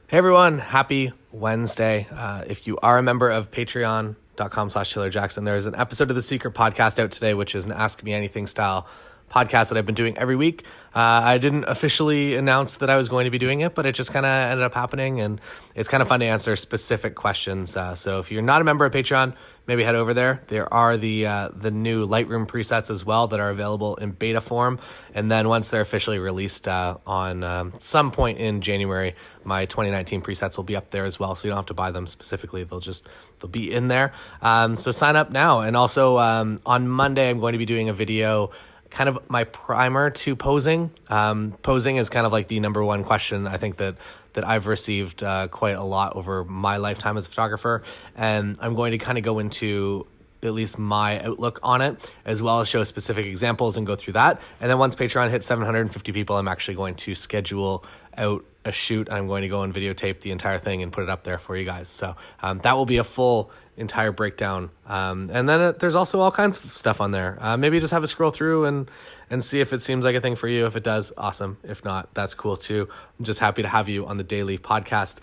Hey everyone, happy Wednesday. If you are a member of patreon.com/Taylor Jackson, there's an episode of the Secret Podcast out today, which is an Ask Me Anything style podcast that I've been doing every week. I didn't officially announce that I was going to be doing it, but it just kind of ended up happening, and it's kind of fun to answer specific questions. So if you're not a member of Patreon, maybe head over there. There are the new Lightroom presets as well that are available in beta form, and then once they're officially released on some point in January, my 2019 presets will be up there as well. So you don't have to buy them specifically; they'll be in there. So sign up now, and also on Monday I'm going to be doing a video, kind of my primer to posing. Posing is kind of like the number one question I think that I've received quite a lot over my lifetime as a photographer. And I'm going to kind of go into at least my outlook on it, as well as show specific examples and go through that. And then once Patreon hits 750 people, I'm actually going to schedule out a shoot. I'm going to go and videotape the entire thing and put it up there for you guys. So that will be a full entire breakdown. And then there's also all kinds of stuff on there. Maybe just have a scroll through and see if it seems like a thing for you. If it does, awesome. If not, that's cool too. I'm just happy to have you on the daily podcast.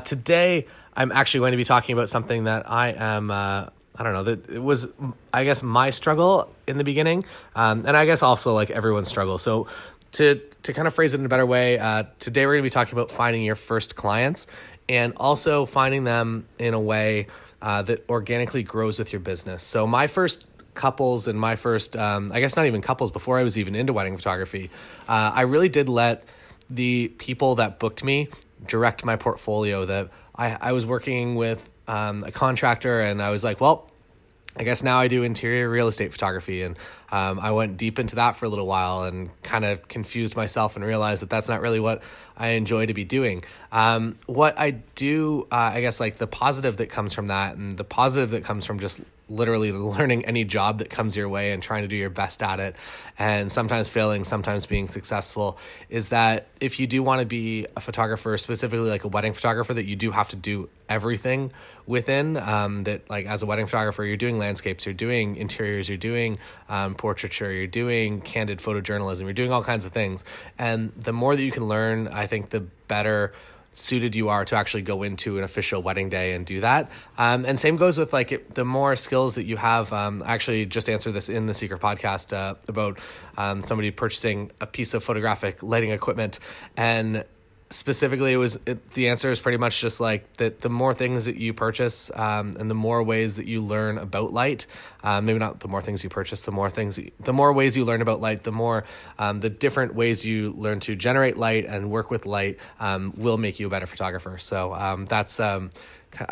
Today, I'm actually going to be talking about something that I am, that it was, I guess, my struggle in the beginning. And I guess also like everyone's struggle. So to kind of phrase it in a better way, today we're going to be talking about finding your first clients and also finding them in a way that organically grows with your business. So my first couples and my first, I guess not even couples, before I was even into wedding photography, I really did let the people that booked me direct my portfolio. That I was working with a contractor, and I was like, well, I guess now I do interior real estate photography. And I went deep into that for a little while and kind of confused myself and realized that that's not really what I enjoy to be doing. What I do, I guess like the positive that comes from that, and the positive that comes from just literally learning any job that comes your way and trying to do your best at it, and sometimes failing, sometimes being successful, is that if you do want to be a photographer, specifically like a wedding photographer, that you do have to do everything within that. Like as a wedding photographer, you're doing landscapes, you're doing interiors, you're doing portraiture, you're doing candid photojournalism, you're doing all kinds of things. And the more that you can learn, I think the better suited you are to actually go into an official wedding day and do that. And same goes with like the more skills that you have. I actually just answered this in the Secret Podcast about somebody purchasing a piece of photographic lighting equipment, and specifically the answer is pretty much just like that. The more things that you purchase and the more ways that you learn about light, maybe not the more things you purchase, the more ways you learn about light, the more the different ways you learn to generate light and work with light will make you a better photographer. So that's I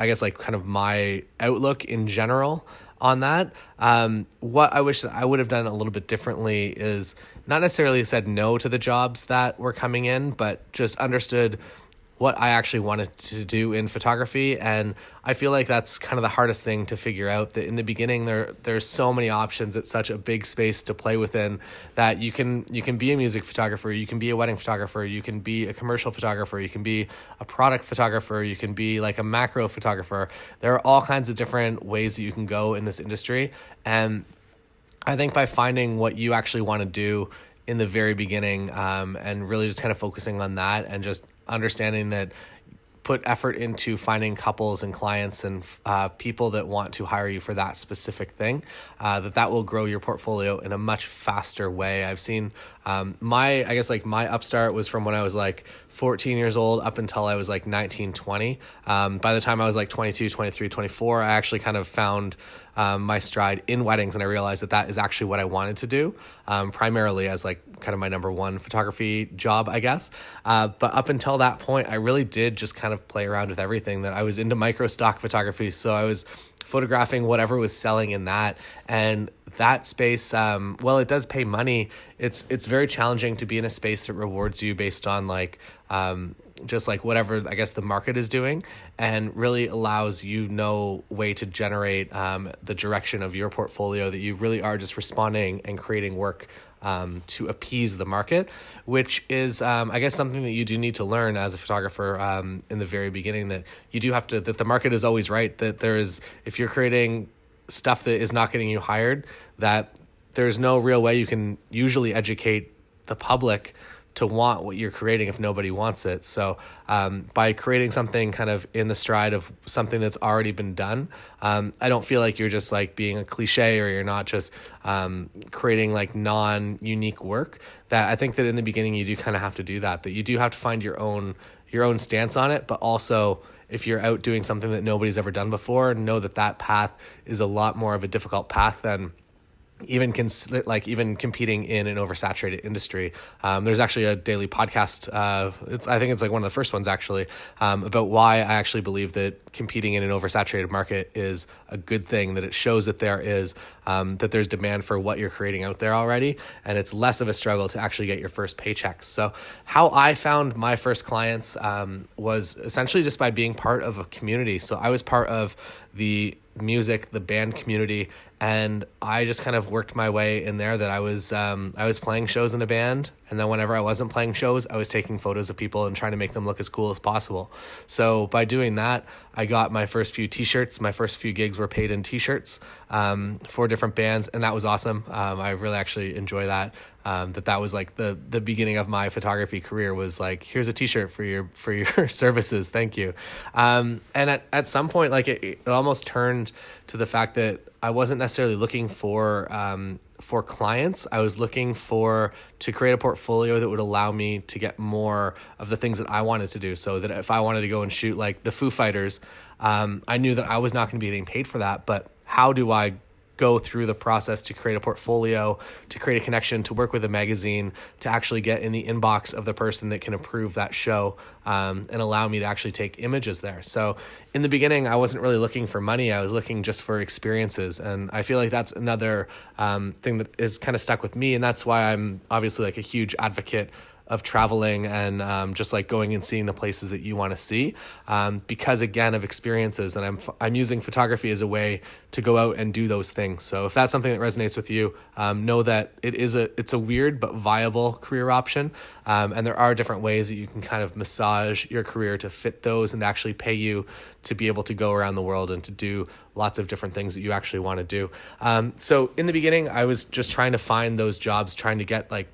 guess like kind of my outlook in general on that. What I wish that I would have done a little bit differently is not necessarily said no to the jobs that were coming in, but just understood what I actually wanted to do in photography. And I feel like that's kind of the hardest thing to figure out, that in the beginning there's so many options. It's such a big space to play within, that you can be a music photographer, you can be a wedding photographer, you can be a commercial photographer, you can be a product photographer, you can be like a macro photographer. There are all kinds of different ways that you can go in this industry. And I think by finding what you actually want to do in the very beginning, and really just kind of focusing on that, and just understanding that put effort into finding couples and clients and people that want to hire you for that specific thing, that will grow your portfolio in a much faster way. I've seen my upstart was from when I was like 14 years old up until I was like 19, 20. By the time I was like 22, 23, 24, I actually kind of found my stride in weddings, and I realized that is actually what I wanted to do, primarily as like kind of my number one photography job, I guess. But up until that point, I really did just kind of play around with everything. That I was into micro stock photography, so I was photographing whatever was selling in that. And that space, well, it does pay money. It's very challenging to be in a space that rewards you based on like just like whatever I guess the market is doing, and really allows you no way to generate the direction of your portfolio, that you really are just responding and creating work to appease the market, which is, I guess, something that you do need to learn as a photographer in the very beginning, that you do have to, that the market is always right, that there is, if you're creating stuff that is not getting you hired, that there's no real way you can usually educate the public to want what you're creating if nobody wants it. So by creating something kind of in the stride of something that's already been done, I don't feel like you're just like being a cliche, or you're not just creating like non-unique work. That I think that in the beginning you do kind of have to do that you do have to find your own stance on it, but also if you're out doing something that nobody's ever done before, know that path is a lot more of a difficult path than even competing in an oversaturated industry. There's actually a daily podcast. I think it's like one of the first ones actually, about why I actually believe that competing in an oversaturated market is a good thing, that it shows that that there's demand for what you're creating out there already. And it's less of a struggle to actually get your first paychecks. So how I found my first clients, was essentially just by being part of a community. So I was part of the band community, and I just kind of worked my way in there. That I was playing shows in a band, and then whenever I wasn't playing shows, I was taking photos of people and trying to make them look as cool as possible. So by doing that, I got my first few t-shirts. My first few gigs were paid in t-shirts for different bands, and that was awesome. I really actually enjoy that. That was like the beginning of my photography career, was like, here's a t-shirt for your services. Thank you. And at some point, like it almost turned to the fact that I wasn't necessarily looking for clients. I was looking to create a portfolio that would allow me to get more of the things that I wanted to do. So that if I wanted to go and shoot like the Foo Fighters, I knew that I was not going to be getting paid for that, but how do I go through the process to create a portfolio, to create a connection, to work with a magazine, to actually get in the inbox of the person that can approve that show, and allow me to actually take images there. So in the beginning, I wasn't really looking for money. I was looking just for experiences. And I feel like that's another thing that is kind of stuck with me. And that's why I'm obviously like a huge advocate of traveling and just like going and seeing the places that you want to see, because again of experiences. And I'm using photography as a way to go out and do those things. So if that's something that resonates with you, know that it's a weird but viable career option, and there are different ways that you can kind of massage your career to fit those and actually pay you to be able to go around the world and to do lots of different things that you actually want to do. So in the beginning, I was just trying to find those jobs, trying to get like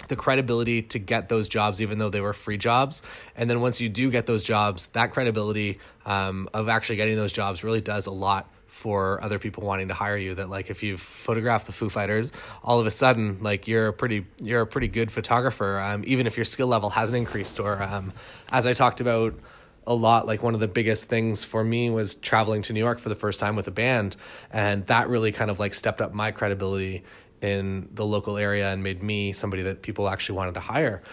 the credibility to get those jobs, even though they were free jobs. And then once you do get those jobs, that credibility of actually getting those jobs really does a lot for other people wanting to hire you. That like if you've photographed the Foo Fighters, all of a sudden like you're a pretty good photographer, even if your skill level hasn't increased. Or as I talked about a lot, like one of the biggest things for me was traveling to New York for the first time with a band, and that really kind of like stepped up my credibility in the local area and made me somebody that people actually wanted to hire.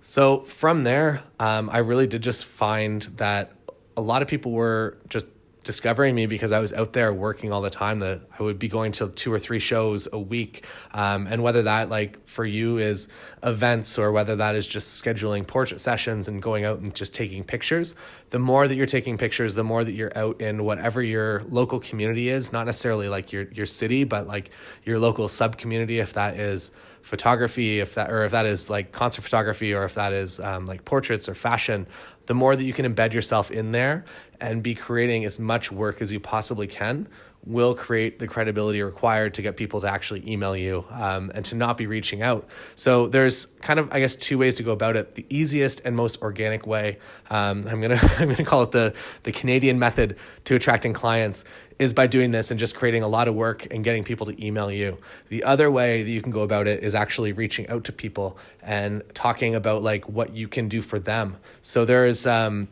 So from there, I really did just find that a lot of people were just discovering me because I was out there working all the time, that I would be going to 2 or 3 shows a week. And whether that like for you is events or whether that is just scheduling portrait sessions and going out and just taking pictures, the more that you're taking pictures, the more that you're out in whatever your local community is, not necessarily like your city, but like your local sub community, if that is photography, if that is like concert photography, or if that is like portraits or fashion, the more that you can embed yourself in there and be creating as much work as you possibly can will create the credibility required to get people to actually email you, and to not be reaching out. So there's kind of, I guess, 2 ways to go about it. The easiest and most organic way, I'm gonna call it the Canadian method to attracting clients, is by doing this and just creating a lot of work and getting people to email you. The other way that you can go about it is actually reaching out to people and talking about like what you can do for them. So there's, I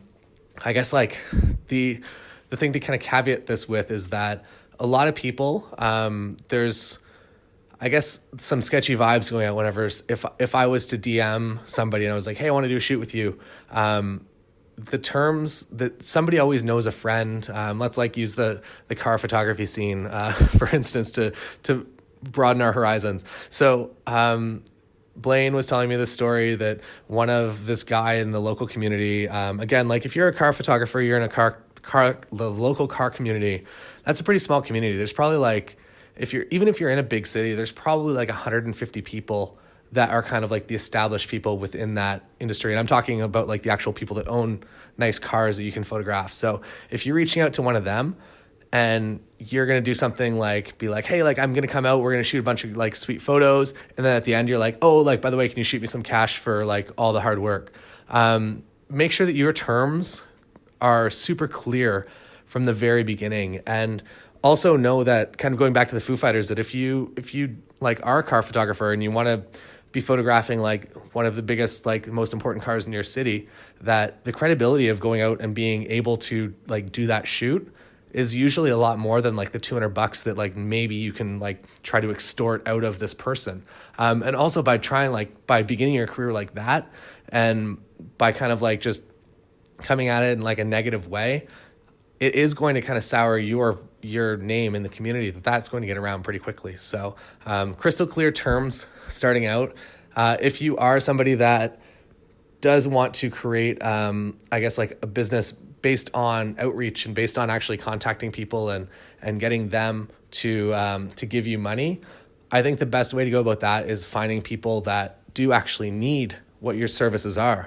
guess like the thing to kind of caveat this with is that a lot of people, there's, I guess, some sketchy vibes going out whenever, if I was to DM somebody and I was like, hey, I want to do a shoot with you, the terms that somebody always knows a friend. Let's like use the car photography scene, for instance, to broaden our horizons. So Blaine was telling me this story that one of this guy in the local community, again, like if you're a car photographer, you're in the local car community, that's a pretty small community. There's probably like, if you're in a big city, there's probably like 150 people that are kind of like the established people within that industry. And I'm talking about like the actual people that own nice cars that you can photograph. So if you're reaching out to one of them and you're going to do something like be like, hey, like I'm going to come out, we're going to shoot a bunch of like sweet photos. And then at the end you're like, oh, like, by the way, can you shoot me some cash for like all the hard work? Make sure that your terms are super clear from the very beginning. And also know that, kind of going back to the Foo Fighters, that if you like are a car photographer and you want to be photographing like one of the biggest, like most important cars in your city, that the credibility of going out and being able to like do that shoot is usually a lot more than like the $200 that like maybe you can like try to extort out of this person. And also by beginning your career like that, and by kind of like just coming at it in like a negative way, it is going to kind of sour your name in the community. That's going to get around pretty quickly. So crystal clear terms starting out. If you are somebody that does want to create, I guess, like a business based on outreach and based on actually contacting people and getting them to give you money, I think the best way to go about that is finding people that do actually need what your services are.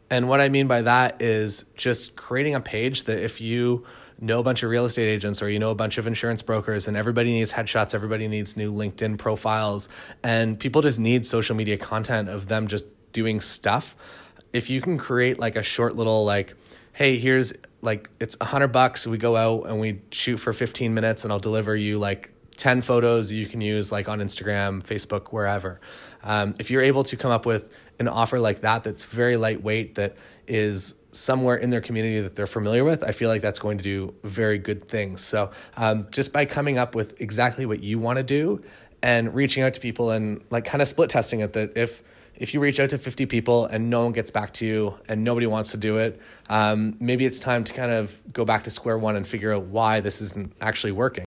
And what I mean by that is just creating a page that if you know a bunch of real estate agents or you know a bunch of insurance brokers, and everybody needs headshots, everybody needs new LinkedIn profiles, and people just need social media content of them just doing stuff. If you can create like a short little like, hey, here's like, it's $100, we go out and we shoot for 15 minutes and I'll deliver you like 10 photos you can use like on Instagram, Facebook, wherever. If you're able to come up with an offer like that that's very lightweight, that is somewhere in their community that they're familiar with, I feel like that's going to do very good things. So just by coming up with exactly what you want to do and reaching out to people and like kind of split testing it, that if you reach out to 50 people and no one gets back to you and nobody wants to do it, maybe it's time to kind of go back to square one and figure out why this isn't actually working.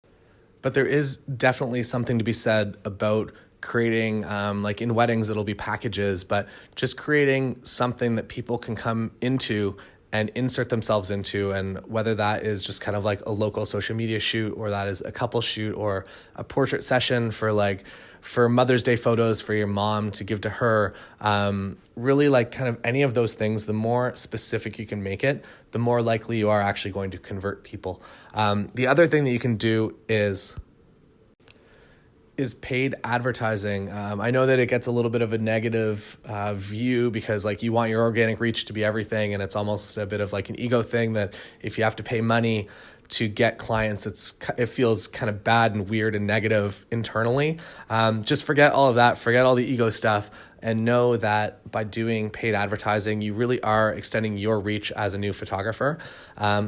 But there is definitely something to be said about creating, like in weddings, it'll be packages, but just creating something that people can come into and insert themselves into. And whether that is just kind of like a local social media shoot, or that is a couple shoot, or a portrait session for Mother's Day photos for your mom to give to her, really like kind of any of those things, the more specific you can make it, the more likely you are actually going to convert people. The other thing that you can do is paid advertising. I know that it gets a little bit of a negative view because like you want your organic reach to be everything, and it's almost a bit of like an ego thing that if you have to pay money to get clients, it feels kind of bad and weird and negative internally. Just forget all of that, forget all the ego stuff, and know that by doing paid advertising, you really are extending your reach as a new photographer.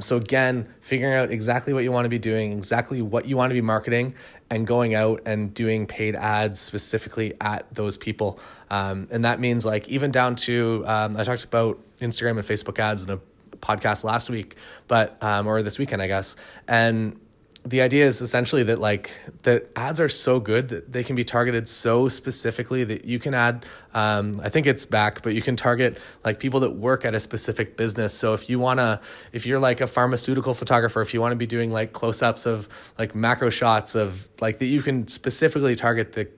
So again, figuring out exactly what you want to be doing, exactly what you want to be marketing, and going out and doing paid ads specifically at those people. And that means like even down to, I talked about Instagram and Facebook ads in a podcast last week, but or this weekend, I guess. And the idea is essentially that like the ads are so good that they can be targeted so specifically that you can add, I think it's back, but you can target like people that work at a specific business. So if you're like a pharmaceutical photographer, if you want to be doing like close-ups of like macro shots of like that, you can specifically target the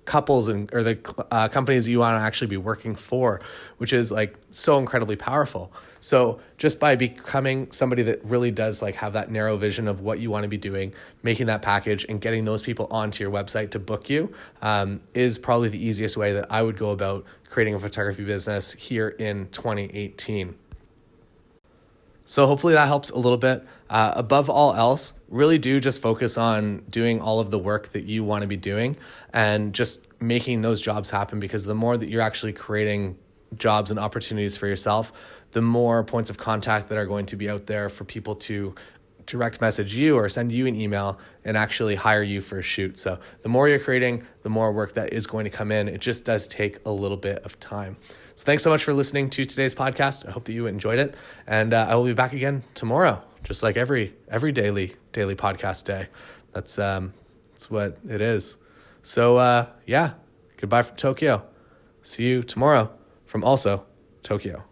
couples or the companies you want to actually be working for, which is like so incredibly powerful. So just by becoming somebody that really does like have that narrow vision of what you want to be doing, making that package and getting those people onto your website to book you is probably the easiest way that I would go about creating a photography business here in 2018. So hopefully that helps a little bit. Above all else, really do just focus on doing all of the work that you want to be doing and just making those jobs happen, because the more that you're actually creating jobs and opportunities for yourself, the more points of contact that are going to be out there for people to direct message you or send you an email and actually hire you for a shoot. So the more you're creating, the more work that is going to come in. It just does take a little bit of time. So thanks so much for listening to today's podcast. I hope that you enjoyed it. And I will be back again tomorrow, just like every daily podcast day. That's what it is. So yeah, goodbye from Tokyo. See you tomorrow from also Tokyo.